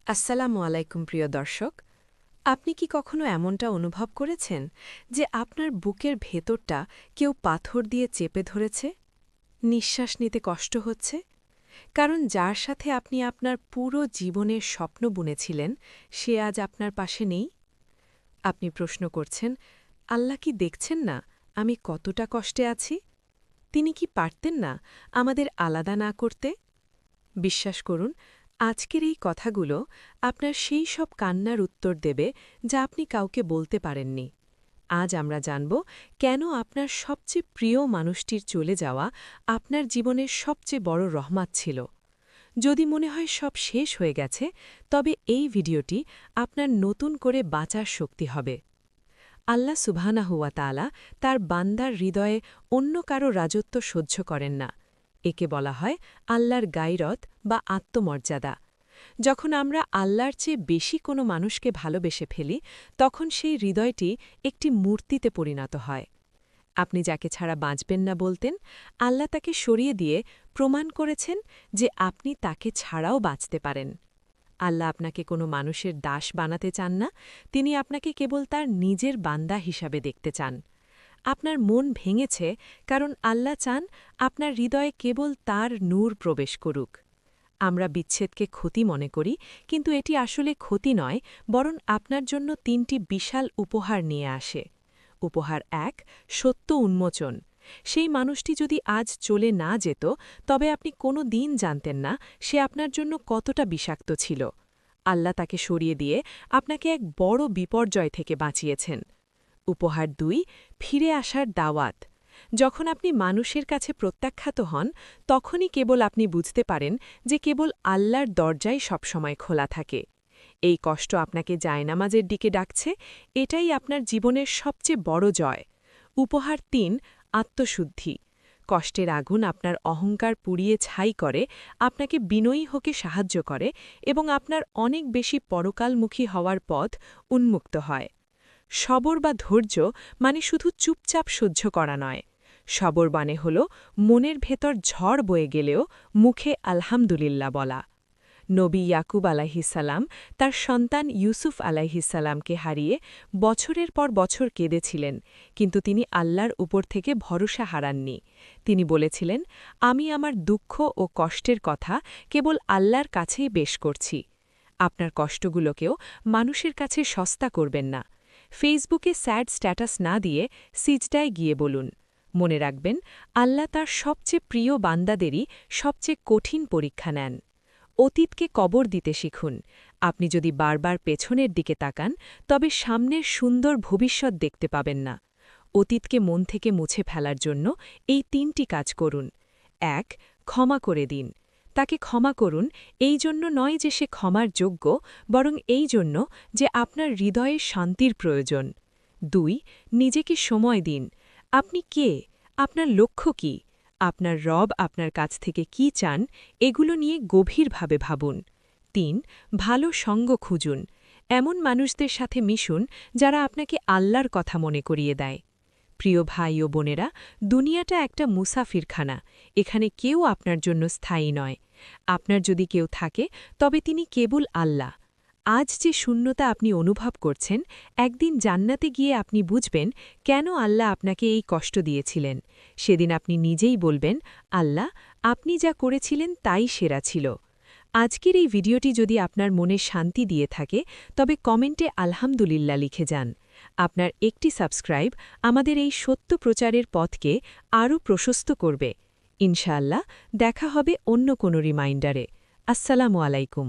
আসসালামু আলাইকুম প্রিয় দর্শক। আপনি কি কখনো এমনটা অনুভব করেছেন যে আপনার বুকের ভেতরটা কেউ পাথর দিয়ে চেপে ধরেছে? নিঃশ্বাস নিতে কষ্ট হচ্ছে? কারণ যার সাথে আপনি আপনার পুরো জীবনের স্বপ্ন বুনেছিলেন সে আজ আপনার পাশে নেই? আপনি প্রশ্ন করছেন, আল্লাহ কি দেখছেন না আমি কতটা কষ্টে আছি? তিনি কি পারতেন না আমাদের আলাদা না করতে? বিশ্বাস করুন, আজকের এই কথাগুলো আপনার সেই সব কান্নার উত্তর দেবে যা আপনি কাউকে বলতে পারেননি। আজ আমরা জানব কেন আপনার সবচেয়ে প্রিয় মানুষটির চলে যাওয়া আপনার জীবনের সবচেয়ে বড় রহমত ছিল। যদি মনে হয় সব শেষ হয়ে গেছে, তবে এই ভিডিওটি আপনার নতুন করে বাঁচার শক্তি হবে। আল্লাহ সুবহানাহু ওয়া তাআলা তার বান্দার হৃদয়ে অন্য কারো রাজত্ব সহ্য করেন না। একে বলা হয় আল্লাহর গায়রত বা আত্মমর্যাদা। যখন আমরা আল্লাহর চেয়ে বেশি কোনো মানুষকে ভালোবেসে ফেলি, তখন সেই হৃদয়টি একটি মূর্তিতে পরিণত হয়। আপনি যাকে ছাড়া বাঁচবেন না বলতেন, আল্লাহ তাকে সরিয়ে দিয়ে প্রমাণ করেছেন যে আপনি তাকে ছাড়াও বাঁচতে পারেন। আল্লাহ আপনাকে কোনো মানুষের দাস বানাতে চান না, তিনি আপনাকে কেবল তার নিজের বান্দা হিসাবে দেখতে চান। আপনার মন ভেঙেছে কারণ আল্লাহ চান আপনার হৃদয়ে কেবল তার নূর প্রবেশ করুক। আমরা বিচ্ছেদকে ক্ষতি মনে করি, কিন্তু এটি আসলে ক্ষতি নয়, বরং আপনার জন্য তিনটি বিশাল উপহার নিয়ে আসে। উপহার ১, সত্য উন্মোচন। সেই মানুষটি যদি আজ চলে না যেত, তবে আপনি কোনো দিন জানতেন না সে আপনার জন্য কতটা বিষাক্ত ছিল। আল্লাহ তাকে সরিয়ে দিয়ে আপনাকে এক বড় বিপর্যয় থেকে বাঁচিয়েছেন। উপহার ২, ফিরে আসার দাওয়াত। যখন আপনি মানুষের কাছে প্রত্যাখ্যাত হন, তখনই কেবল আপনি বুঝতে পারেন যে কেবল আল্লাহর দরজাই সবসময় খোলা থাকে। এই কষ্ট আপনাকে জায়নামাজের দিকে ডাকছে, এটাই আপনার জীবনের সবচেয়ে বড় জয়। উপহার ৩, আত্মশুদ্ধি। কষ্টের আগুন আপনার অহংকার পুড়িয়ে ছাই করে, আপনাকে বিনয়ী হতে সাহায্য করে এবং আপনার অনেক বেশি পরকালমুখী হওয়ার পথ উন্মুক্ত হয়। সবর বা ধৈর্য মানে শুধু চুপচাপ সহ্য করা নয়। সবর মানে হল মনের ভেতর ঝড় বয়ে গেলেও মুখে আলহামদুলিল্লাহ বলা। নবী ইয়াকুব আলাইহিসাল্লাম তার সন্তান ইউসুফ আলাইহিসাল্লামকে হারিয়ে বছরের পর বছর কেঁদেছিলেন, কিন্তু তিনি আল্লাহর উপর থেকে ভরসা হারাননি। তিনি বলেছিলেন, আমি আমার দুঃখ ও কষ্টের কথা কেবল আল্লাহর কাছেই বেশ করছি। আপনার কষ্টগুলোকেও মানুষের কাছে সস্তা করবেন না। ফেসবুকে স্যাড স্ট্যাটাস না দিয়ে সিজদায় গিয়ে বলুন। মনে রাখবেন, আল্লাহ তার সবচেয়ে প্রিয় বান্দাদেরই সবচেয়ে কঠিন পরীক্ষা নেন। অতীতকে কবর দিতে শিখুন। আপনি যদি বারবার পেছনের দিকে তাকান, তবে সামনের সুন্দর ভবিষ্যৎ দেখতে পাবেন না। অতীতকে মন থেকে মুছে ফেলার জন্য এই ৩টি কাজ করুন। ১, ক্ষমা করে দিন। তাকে ক্ষমা করুন, এই জন্য নয় যে সে ক্ষমার যোগ্য, বরং এই জন্য যে আপনার হৃদয়ে শান্তির প্রয়োজন। ২, নিজেকে সময় দিন। আপনি কে? আপনার লক্ষ্য কি? আপনার রব আপনার কাছ থেকে কি চান, এগুলো নিয়ে গভীরভাবে ভাবুন। ৩, ভালো সঙ্গ খুঁজুন। এমন মানুষদের সাথে মিশুন যারা আপনাকে আল্লাহর কথা মনে করিয়ে দেয়। প্রিয় ভাই ও বোনেরা, দুনিয়াটা একটা মুসাফিরখানা, এখানে কেউ আপনার জন্য স্থায়ী নয়। আপনার যদি কেউ থাকে, তবে তিনি কেবল আল্লাহ। আজ যে শূন্যতা আপনি অনুভব করছেন, একদিন জান্নাতে গিয়ে আপনি বুঝবেন কেন আল্লাহ আপনাকে এই কষ্ট দিয়েছিলেন। সেদিন আপনি নিজেই বলবেন, আল্লাহ, আপনি যা করেছিলেন তাই সেরা ছিল। আজকের এই ভিডিওটি যদি আপনার মনে শান্তি দিয়ে থাকে, তবে কমেন্টে আলহামদুলিল্লাহ লিখে যান। আপনার একটি সাবস্ক্রাইব আমাদের এই সত্য প্রচারের পথকে আরও প্রশস্ত করবে। ইনশাআল্লাহ দেখা হবে অন্য কোনো রিমাইন্ডারে। আসসালামু আলাইকুম।